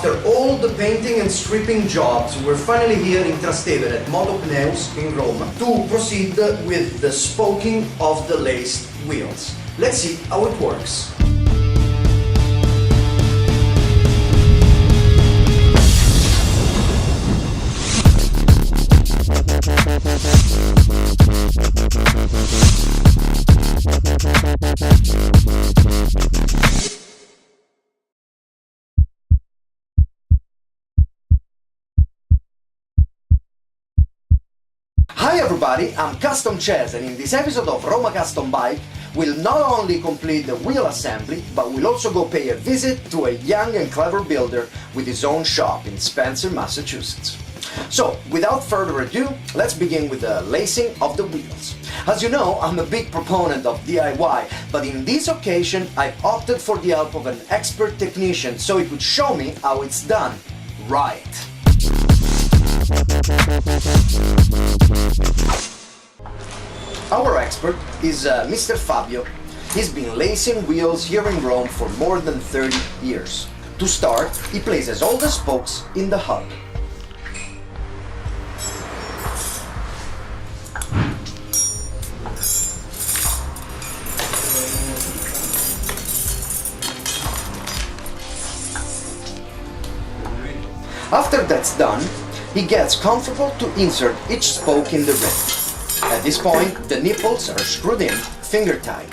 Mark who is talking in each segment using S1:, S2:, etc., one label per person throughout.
S1: After all the painting and stripping jobs, we're finally here in Trastevere at Modo Pneus in Roma to proceed with the spoking of the laced wheels. Let's see how it works. Hi everybody, I'm Custom Cez, and in this episode of Roma Custom Bike we'll not only complete the wheel assembly, but we'll also go pay a visit to a young and clever builder with his own shop in Spencer, Massachusetts. So, without further ado, let's begin with the lacing of the wheels. As you know, I'm a big proponent of DIY, but in this occasion I've opted for the help of an expert technician so he could show me how it's done right. Our expert is Mr. Fabio. He's been lacing wheels here in Rome for more than 30 years. To start, he places all the spokes in the hub. After that's done, he gets comfortable to insert each spoke in the rim. At this point, the nipples are screwed in, finger tight.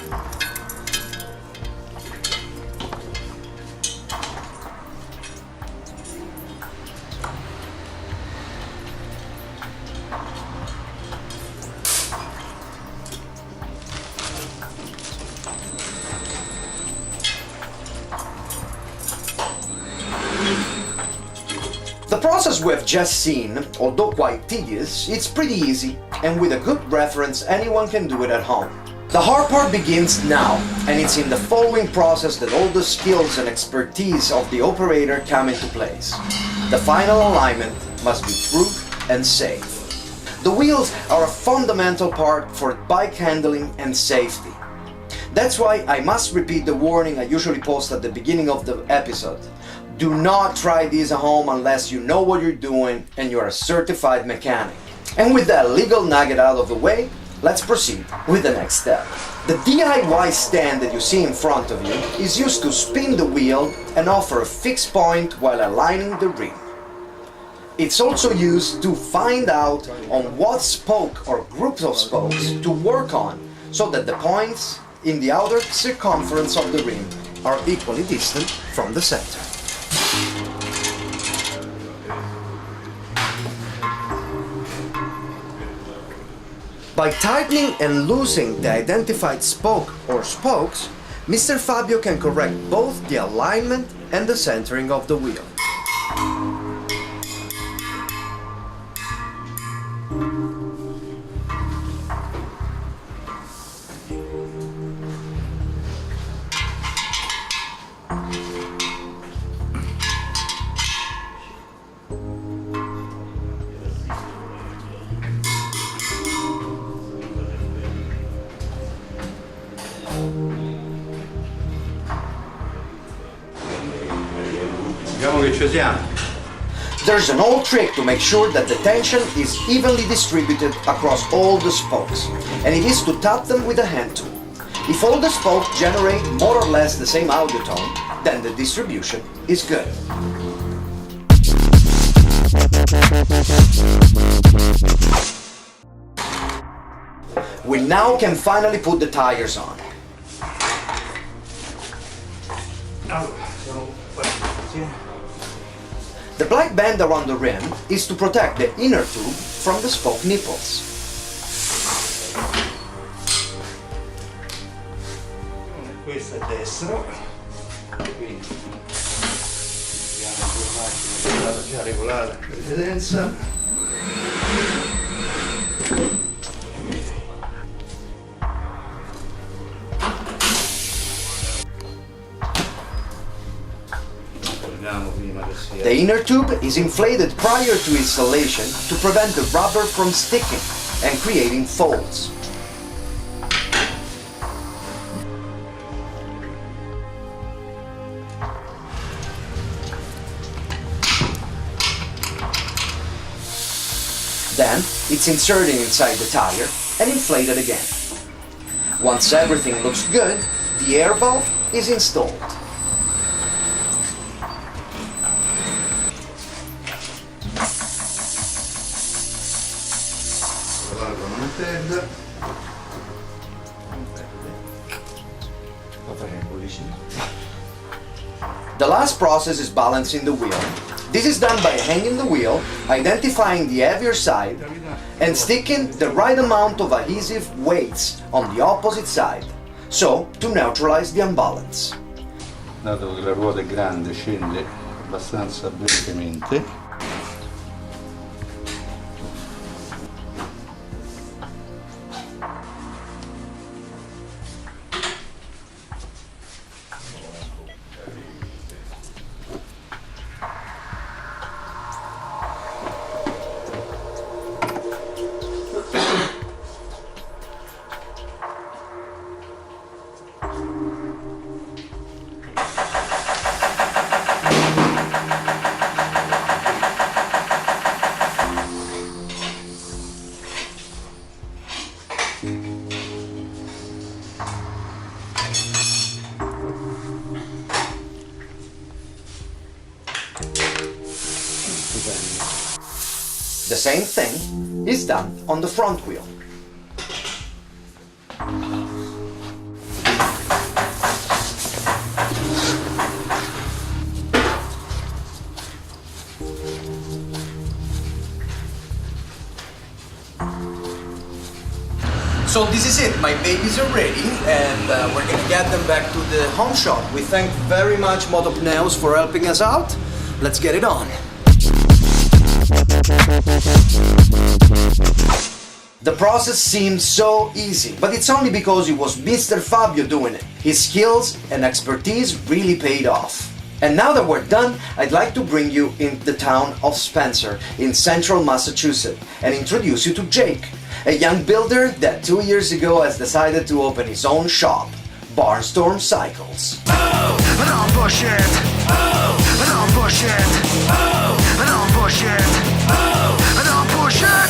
S1: The process we've just seen, although quite tedious, it's pretty easy, and with a good reference anyone can do it at home. The hard part begins now, and it's in the following process that all the skills and expertise of the operator come into place. The final alignment must be true and safe. The wheels are a fundamental part for bike handling and safety. That's why I must repeat the warning I usually post at the beginning of the episode. Do not try these at home unless you know what you're doing and you're a certified mechanic. And with that legal nugget out of the way, let's proceed with the next step. The DIY stand that you see in front of you is used to spin the wheel and offer a fixed point while aligning the rim. It's also used to find out on what spoke or groups of spokes to work on so that the points in the outer circumference of the rim are equally distant from the center. By tightening and loosening the identified spoke or spokes, Mr. Fabio can correct both the alignment and the centering of the wheel. There's an old trick to make sure that the tension is evenly distributed across all the spokes, and it is to tap them with a hand tool. If all the spokes generate more or less the same audio tone, then the distribution is good. We now can finally put the tires on. The black band around the rim is to protect the inner tube from the spoke nipples.
S2: Questo è destro, quindi abbiamo già regolata in precedenza.
S1: The inner tube is inflated prior to installation to prevent the rubber from sticking and creating folds. Then, it's inserted inside the tire and inflated again. Once everything looks good, the air valve is installed. The last process is balancing the wheel. This is done by hanging the wheel, identifying the heavier side, and sticking the right amount of adhesive weights on the opposite side, so to neutralize the imbalance.
S3: Dato che la ruota è grande, scende abbastanza velocemente.
S1: The same thing is done on the front wheel. So this is it, my babies are ready and we're gonna get them back to the home shop. We thank very much Motopneus for helping us out. Let's get it on. The process seems so easy, but it's only because it was Mr. Fabio doing it. His skills and expertise really paid off. And now that we're done, I'd like to bring you in the town of Spencer in central Massachusetts and introduce you to Jake, a young builder that 2 years ago has decided to open his own shop, Barnstorm Cycles.
S4: Oh, don't push it. Oh, don't push it. Oh, don't push it. Oh, don't push it.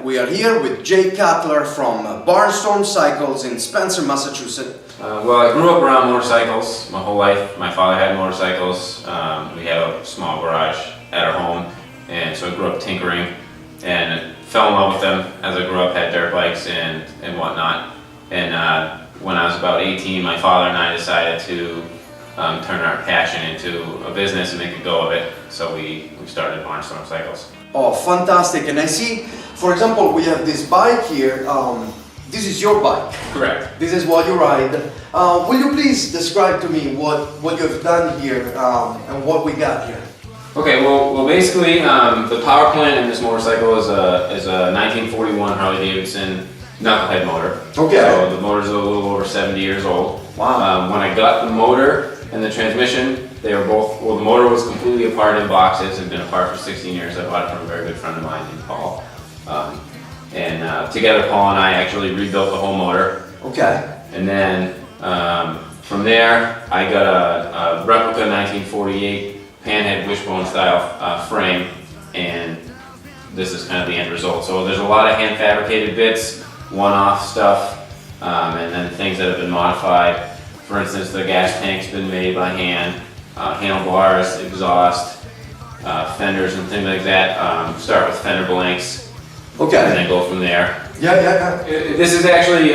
S1: We are here with Jake Cutler from Barnstorm Cycles in Spencer, Massachusetts.
S5: Well, I grew up around motorcycles my whole life. My father had motorcycles. We had a small garage at our home, and so I grew up tinkering and fell in love with them as I grew up, had dirt bikes and whatnot. And when I was about 18, my father and I decided to turn our passion into a business and make a go of it. So we started Barnstorm Cycles.
S1: Oh, fantastic. And I see, for example, we have this bike here. This is your bike.
S5: Correct.
S1: This is what you ride. Will you please describe to me what you have done here and what we got here?
S5: Okay, well basically, the power plant in this motorcycle is a 1941 Harley Davidson knucklehead motor.
S1: Okay.
S5: So the motor's a little over 70 years old.
S1: Wow.
S5: When I got the motor and the transmission, they were both, well, the motor was completely apart in boxes and been apart for 16 years. I bought it from a very good friend of mine named Paul. Together, Paul and I actually rebuilt the whole motor.
S1: Okay.
S5: And then from there, I got a replica 1948 panhead wishbone style frame, and this is kind of the end result. So there's a lot of hand fabricated bits, one-off stuff, and then things that have been modified. For instance, the gas tank's been made by hand, handlebars, exhaust, fenders and things like that. Start with fender blanks,
S1: Okay.
S5: and then go from there.
S1: Yeah.
S5: This is actually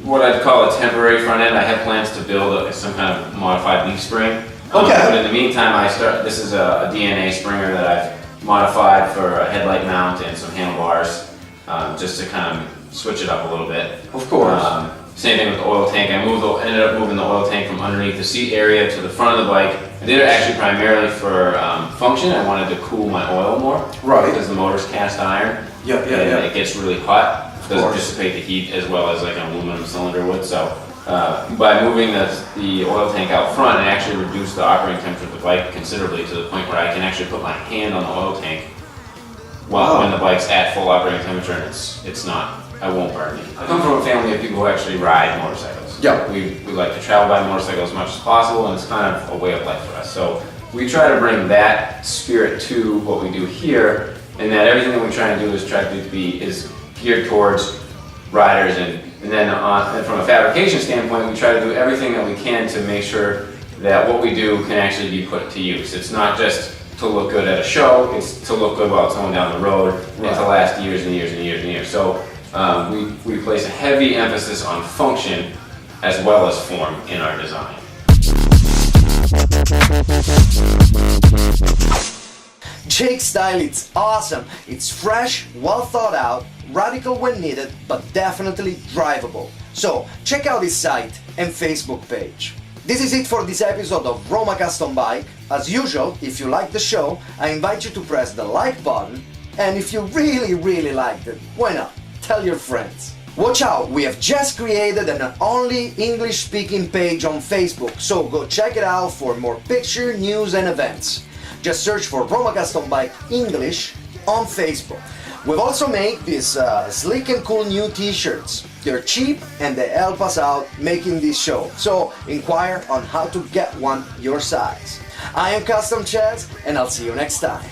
S5: what I'd call a temporary front end. I have plans to build some kind of modified leaf spring.
S1: Okay.
S5: But in the meantime, this is a DNA springer that I've modified for a headlight mount and some handlebars, just to kind of switch it up a little bit.
S1: Of course.
S5: Same thing with the oil tank. I ended up moving the oil tank from underneath the seat area to the front of the bike. I did it actually primarily for function. I wanted to cool my oil more.
S1: Right.
S5: Because the motor's cast iron.
S1: Yeah.
S5: And it gets really hot. It doesn't
S1: course.
S5: dissipate the heat as well as like an aluminum cylinder would. So by moving the oil tank out front, it actually reduced the operating temperature of the bike considerably to the point where I can actually put my hand on the oil tank when the bike's at full operating temperature, and it's not. I won't burn me. I come from a family of people who actually ride motorcycles.
S1: Yeah.
S5: We like to travel by motorcycle as much as possible, and it's kind of a way of life for us. So we try to bring that spirit to what we do here, and that everything that we try to do is geared towards riders, and then and from a fabrication standpoint, we try to do everything that we can to make sure that what we do can actually be put to use. It's not just to look good at a show, it's to look good while it's going down the road and to last years and years and years and years. So we place a heavy emphasis on function as well as form in our design.
S1: Jake's style, it's awesome. It's fresh, well thought out, radical when needed, but definitely drivable. So check out his site and Facebook page. This is it for this episode of Roma Custom Bike. As usual, if you like the show, I invite you to press the like button, and if you really liked it, why not? Tell your friends. Watch out, we have just created an only English-speaking page on Facebook, so go check it out for more picture, news and events. Just search for Roma Custom Bike English on Facebook. We've also made these slick and cool new t-shirts. They're cheap and they help us out making this show, so inquire on how to get one your size. I am Custom Cez and I'll see you next time.